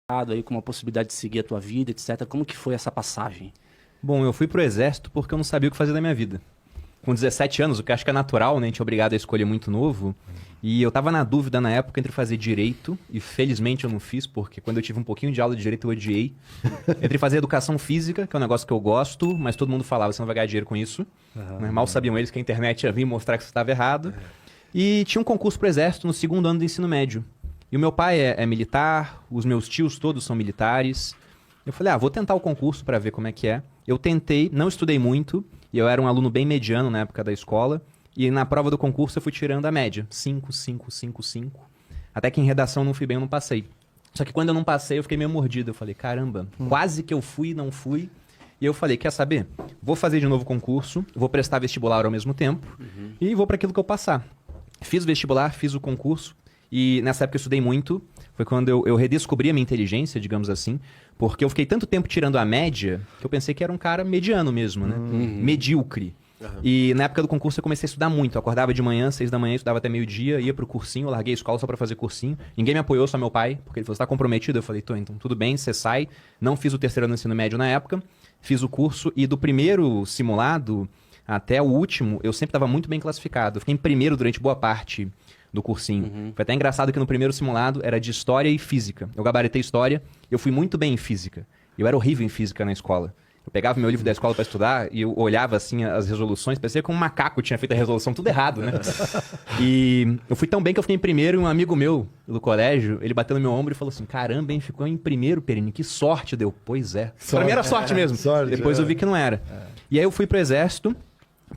aí com uma possibilidade de seguir a tua vida, etc. Como que foi essa passagem? Bom, eu fui pro exército porque eu não sabia o que fazer da minha vida. Com 17 anos, o que eu acho que é natural, né? A gente é obrigado a escolher muito novo. E eu tava na dúvida na época entre fazer direito, e felizmente eu não fiz, porque quando eu tive um pouquinho de aula de direito eu odiei. Entre fazer educação física, que é um negócio que eu gosto, mas todo mundo falava, você não vai ganhar dinheiro com isso. Mas mal sabiam eles que a internet ia vir mostrar que você estava errado. E tinha um concurso pro exército no segundo ano do ensino médio. E o meu pai é militar, os meus tios todos são militares. Eu falei, vou tentar o concurso para ver como é que é. Eu tentei, não estudei muito, e eu era um aluno bem mediano na época da escola. E na prova do concurso eu fui tirando a média. 5, 5, 5, 5. Até que em redação não fui bem, eu não passei. Só que quando eu não passei, eu fiquei meio mordido. Eu falei, caramba, quase que eu fui, não fui. E eu falei, quer saber? Vou fazer de novo o concurso, vou prestar vestibular ao mesmo tempo e vou para aquilo que eu passar. Fiz o vestibular, fiz o concurso e nessa época eu estudei muito. Foi quando eu redescobri a minha inteligência, digamos assim, porque eu fiquei tanto tempo tirando a média que eu pensei que era um cara mediano mesmo, né? Medíocre. E na época do concurso eu comecei a estudar muito. Eu acordava de manhã, 6 da manhã, estudava até meio-dia, ia pro cursinho, eu larguei a escola só pra fazer cursinho. Ninguém me apoiou, só meu pai, porque ele falou, você tá comprometido? Eu falei, tô, então tudo bem, você sai. Não fiz o terceiro ano do ensino médio na época, fiz o curso e do primeiro simulado até o último, eu sempre estava muito bem classificado. Eu fiquei em primeiro durante boa parte do cursinho. Foi até engraçado que no primeiro simulado era de história e física. Eu gabaritei história, eu fui muito bem em física. Eu era horrível em física na escola. Eu pegava meu livro da escola para estudar e eu olhava assim as resoluções, parecia que um macaco tinha feito a resolução tudo errado, né? E eu fui tão bem que eu fiquei em primeiro e um amigo meu do colégio, ele bateu no meu ombro e falou assim, caramba, hein, ficou em primeiro, Perini, que sorte deu. Pois é. Pra mim era sorte mesmo. Sorte, depois eu vi que não era. E aí eu fui pro exército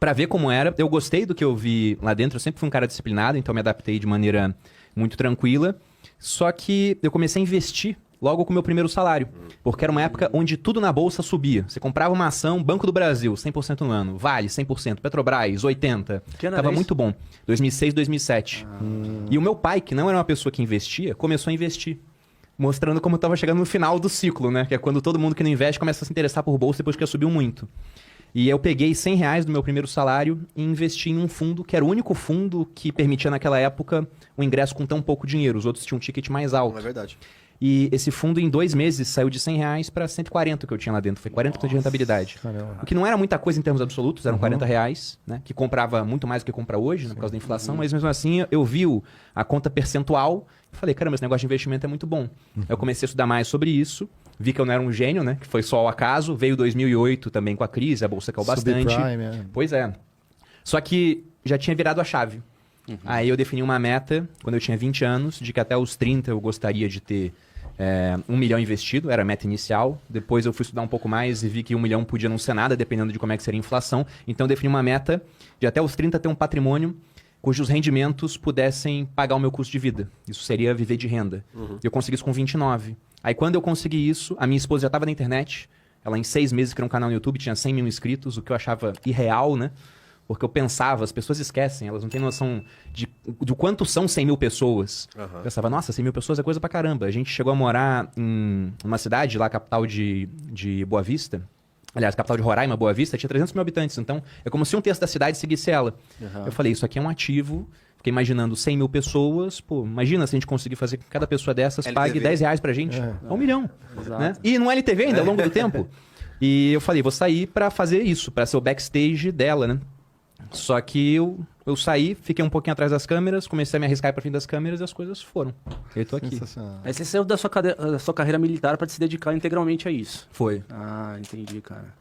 pra ver como era. Eu gostei do que eu vi lá dentro, eu sempre fui um cara disciplinado, então eu me adaptei de maneira muito tranquila. Só que eu comecei a investir logo com o meu primeiro salário. Porque era uma época onde tudo na bolsa subia. Você comprava uma ação, Banco do Brasil, 100% no ano. Vale, 100%. Petrobras, 80%. Tava muito bom. 2006, 2007. E o meu pai, que não era uma pessoa que investia, começou a investir. Mostrando como eu tava chegando no final do ciclo, né? Que é quando todo mundo que não investe começa a se interessar por bolsa depois que subiu muito. E eu peguei R$100 do meu primeiro salário e investi em um fundo, que era o único fundo que permitia naquela época um ingresso com tão pouco dinheiro. Os outros tinham um ticket mais alto. Não é verdade. E esse fundo, em 2 meses, saiu de R$100 para 140 que eu tinha lá dentro. Foi 40% de rentabilidade. Caramba. O que não era muita coisa em termos absolutos, eram R$40, né? Que comprava muito mais do que compra hoje, né? Por causa da inflação. Mas mesmo assim, eu vi a conta percentual e falei, caramba, esse negócio de investimento é muito bom. Eu comecei a estudar mais sobre isso. Vi que eu não era um gênio, né? Que foi só ao acaso. Veio 2008 também com a crise, a bolsa caiu bastante. Subprime, Pois é. Só que já tinha virado a chave. Aí eu defini uma meta, quando eu tinha 20 anos, de que até os 30 eu gostaria de ter 1 milhão investido, era a meta inicial. Depois eu fui estudar um pouco mais e vi que 1 milhão podia não ser nada, dependendo de como é que seria a inflação. Então eu defini uma meta de até os 30 ter um patrimônio cujos rendimentos pudessem pagar o meu custo de vida. Isso seria viver de renda. Eu consegui isso com 29. Aí quando eu consegui isso, a minha esposa já estava na internet. Ela em 6 meses criou um canal no YouTube, tinha 100 mil inscritos, o que eu achava irreal, né? Porque eu pensava, as pessoas esquecem, elas não têm noção do quanto são 100 mil pessoas. Eu pensava, nossa, 100 mil pessoas é coisa pra caramba. A gente chegou a morar em uma cidade, lá, capital de Boa Vista. Aliás, capital de Roraima, Boa Vista, tinha 300 mil habitantes. Então, é como se um terço da cidade seguisse ela. Eu falei, isso aqui é um ativo. Fiquei imaginando 100 mil pessoas. Pô, imagina se a gente conseguir fazer que cada pessoa dessas pague R$10 pra gente. É 1 milhão. Né? E no LTV ainda, ao longo do tempo. E eu falei, vou sair pra fazer isso, pra ser o backstage dela, né? Só que eu saí, fiquei um pouquinho atrás das câmeras, comecei a me arriscar para frente das câmeras e as coisas foram. Eu tô aqui. Aí você saiu da sua carreira militar para se dedicar integralmente a isso. Foi. Ah, entendi, cara.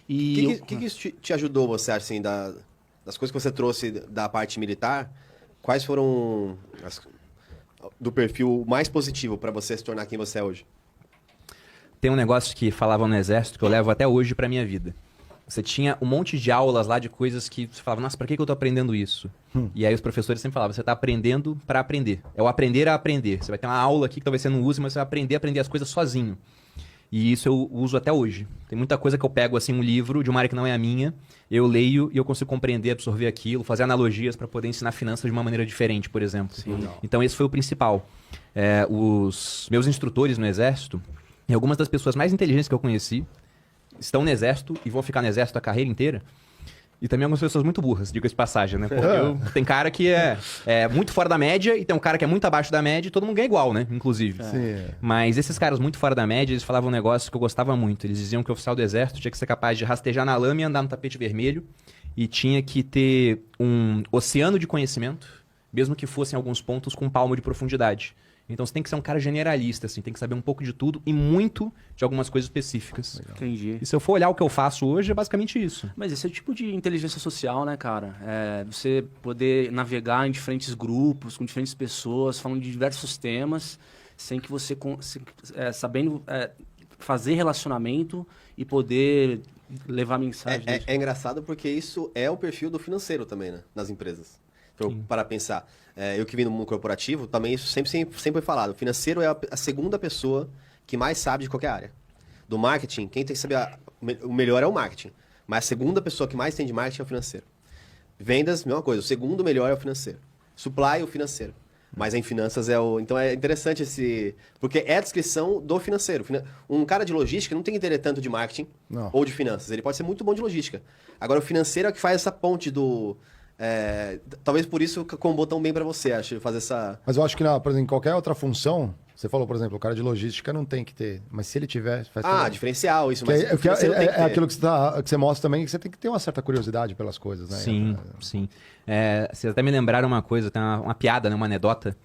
O que isso te ajudou, você acha, assim, das coisas que você trouxe da parte militar? Quais foram do perfil mais positivo para você se tornar quem você é hoje? Tem um negócio que falavam no exército que eu levo até hoje pra minha vida. Você tinha um monte de aulas lá de coisas que você falava, nossa, pra que eu tô aprendendo isso? E aí os professores sempre falavam, você tá aprendendo pra aprender. É o aprender a aprender. Você vai ter uma aula aqui que talvez você não use, mas você vai aprender a aprender as coisas sozinho. E isso eu uso até hoje. Tem muita coisa que eu pego, assim, um livro de uma área que não é a minha, eu leio e eu consigo compreender, absorver aquilo, fazer analogias para poder ensinar finanças de uma maneira diferente, por exemplo. Sim. Então esse foi o principal. Os meus instrutores no Exército, e algumas das pessoas mais inteligentes que eu conheci, estão no Exército e vão ficar no Exército a carreira inteira. E também algumas pessoas muito burras, digo essa passagem, né? Porque tem cara que é muito fora da média e tem um cara que é muito abaixo da média e todo mundo ganha igual, né? Inclusive. Sim. Mas esses caras muito fora da média, eles falavam um negócio que eu gostava muito. Eles diziam que o oficial do exército tinha que ser capaz de rastejar na lama e andar no tapete vermelho. E tinha que ter um oceano de conhecimento, mesmo que fossem alguns pontos com um palmo de profundidade. Então você tem que ser um cara generalista, assim, tem que saber um pouco de tudo e muito de algumas coisas específicas. Legal. Entendi. E se eu for olhar o que eu faço hoje, é basicamente isso. Mas esse é o tipo de inteligência social, né, cara? Você poder navegar em diferentes grupos, com diferentes pessoas, falando de diversos temas, sem que você... sabendo fazer relacionamento e poder levar mensagem. É engraçado porque isso é o perfil do financeiro também, né? Nas empresas. Então, para pensar, eu que vim no mundo corporativo, também isso sempre foi falado. O financeiro é a segunda pessoa que mais sabe de qualquer área. Do marketing, quem tem que saber o melhor é o marketing. Mas a segunda pessoa que mais tem de marketing é o financeiro. Vendas, mesma coisa. O segundo melhor é o financeiro. Supply, o financeiro. Mas em finanças é o... Então é interessante esse... Porque é a descrição do financeiro. Um cara de logística não tem que entender tanto de marketing ou de finanças. Ele pode ser muito bom de logística. Agora, o financeiro é o que faz essa ponte do... talvez por isso combou tão bem para você, acho, fazer essa... Mas eu acho que, por exemplo, em qualquer outra função, você falou, por exemplo, o cara de logística não tem que ter, mas se ele tiver... diferencial, isso. Que Mas é aquilo que você mostra também, que você tem que ter uma certa curiosidade pelas coisas, né? Sim, sim. Vocês até me lembraram uma coisa, tem uma piada, né, uma anedota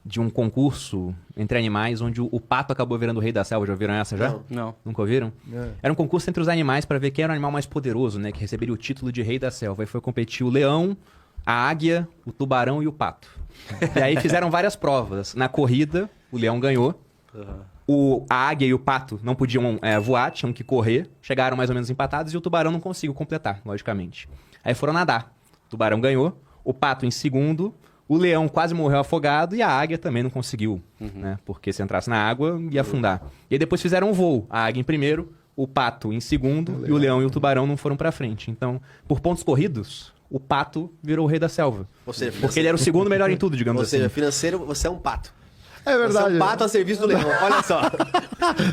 de um concurso entre animais onde o pato acabou virando o rei da selva. Já ouviram essa já? Não. Nunca ouviram? É. Era um concurso entre os animais para ver quem era o animal mais poderoso, né? Que receberia o título de rei da selva. Aí foi competir o leão, a águia, o tubarão e o pato. E aí fizeram várias provas. Na corrida, o leão ganhou. A águia e o pato não podiam voar, tinham que correr. Chegaram mais ou menos empatados e o tubarão não conseguiu completar, logicamente. Aí foram nadar. O tubarão ganhou, o pato em segundo... O leão quase morreu afogado e a águia também não conseguiu, né? Porque se entrasse na água, ia afundar. E aí depois fizeram um voo. A águia em primeiro, o pato em segundo e o leão e o tubarão não foram pra frente. Então, por pontos corridos, o pato virou o rei da selva. Ou seja, porque ele era o segundo melhor em tudo, digamos assim. Ou seja, financeiro, você é um pato. É verdade. Você é um pato a serviço do leão, olha só.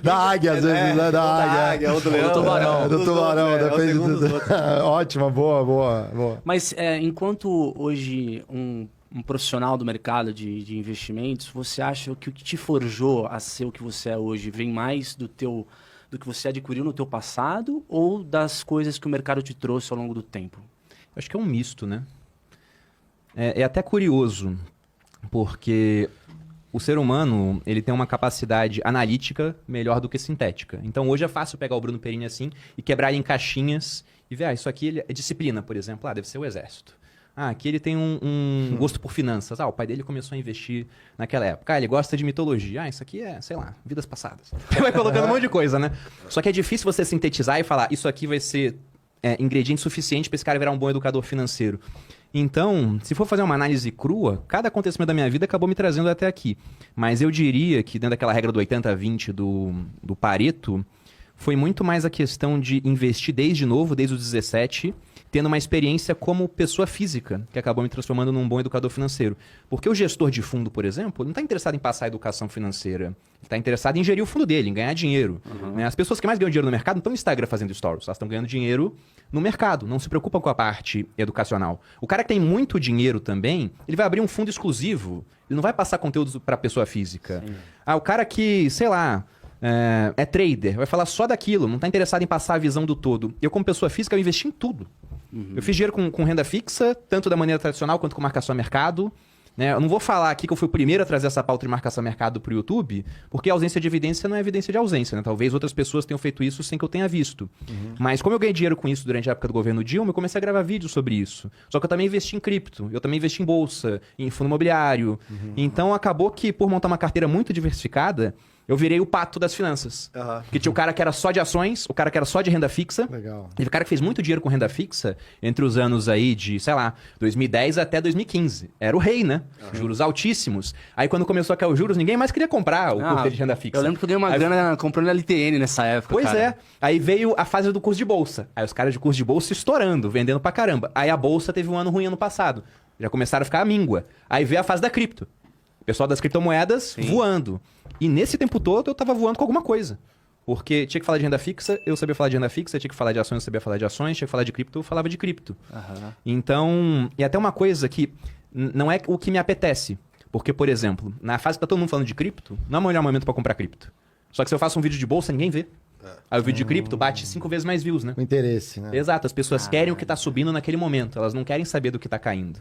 Da águia, às vezes, né? Da águia. Ou do leão. Do tubarão. Do tubarão, É o depende segundo dos outros. Ótima, boa. Mas enquanto hoje um profissional do mercado de investimentos, você acha que o que te forjou a ser o que você é hoje vem mais do que você adquiriu no teu passado ou das coisas que o mercado te trouxe ao longo do tempo? Acho que é um misto, né? É até curioso, porque o ser humano ele tem uma capacidade analítica melhor do que sintética. Então hoje é fácil pegar o Bruno Perini assim e quebrar ele em caixinhas e ver, isso aqui é disciplina, por exemplo. Deve ser o exército. Aqui ele tem um gosto por finanças. O pai dele começou a investir naquela época. Ele gosta de mitologia. Isso aqui é, sei lá, vidas passadas. Vai colocando um monte de coisa, né? Só que é difícil você sintetizar e falar, isso aqui vai ser ingrediente suficiente para esse cara virar um bom educador financeiro. Então, se for fazer uma análise crua, cada acontecimento da minha vida acabou me trazendo até aqui. Mas eu diria que dentro daquela regra do 80-20 do Pareto, foi muito mais a questão de investir desde novo, desde os 17, tendo uma experiência como pessoa física, que acabou me transformando num bom educador financeiro. Porque o gestor de fundo, por exemplo, não está interessado em passar a educação financeira. Ele está interessado em gerir o fundo dele, em ganhar dinheiro. Né? As pessoas que mais ganham dinheiro no mercado não estão no Instagram fazendo stories, elas estão ganhando dinheiro no mercado, não se preocupam com a parte educacional. O cara que tem muito dinheiro também, ele vai abrir um fundo exclusivo, ele não vai passar conteúdo para a pessoa física. O cara que, sei lá... É trader, vai falar só daquilo, não está interessado em passar a visão do todo. Eu, como pessoa física, eu investi em tudo. Eu fiz dinheiro com renda fixa, tanto da maneira tradicional quanto com marcação a mercado. Né? Eu não vou falar aqui que eu fui o primeiro a trazer essa pauta de marcação a mercado para o YouTube, porque a ausência de evidência não é evidência de ausência. Né? Talvez outras pessoas tenham feito isso sem que eu tenha visto. Mas como eu ganhei dinheiro com isso durante a época do governo Dilma, eu comecei a gravar vídeos sobre isso. Só que eu também investi em cripto, eu também investi em bolsa, em fundo imobiliário. Então acabou que, por montar uma carteira muito diversificada, eu virei o pato das finanças. Porque tinha o cara que era só de ações, o cara que era só de renda fixa. Legal. Teve o cara que fez muito dinheiro com renda fixa entre os anos aí de, sei lá, 2010 até 2015. Era o rei, né? Juros altíssimos. Aí quando começou a cair os juros, ninguém mais queria comprar o curso de renda fixa. Eu lembro que eu dei uma grana comprando LTN nessa época, Pois cara. é. Aí veio a fase do curso de bolsa. Aí os caras de curso de bolsa estourando, vendendo pra caramba. Aí a bolsa teve um ano ruim ano passado. Já começaram a ficar à míngua. Aí veio a fase da cripto. O pessoal das criptomoedas voando. E nesse tempo todo eu tava voando com alguma coisa. Porque tinha que falar de renda fixa, eu sabia falar de renda fixa, tinha que falar de ações, eu sabia falar de ações, tinha que falar de cripto, eu falava de cripto. Aham. Então, e até uma coisa que não é o que me apetece. Porque, por exemplo, na fase que tá todo mundo falando de cripto, não é o melhor momento para comprar cripto. Só que se eu faço um vídeo de bolsa, ninguém vê. Aí o vídeo de cripto bate 5 vezes mais views, né? O interesse, né? Exato, as pessoas querem o que tá subindo naquele momento, elas não querem saber do que tá caindo.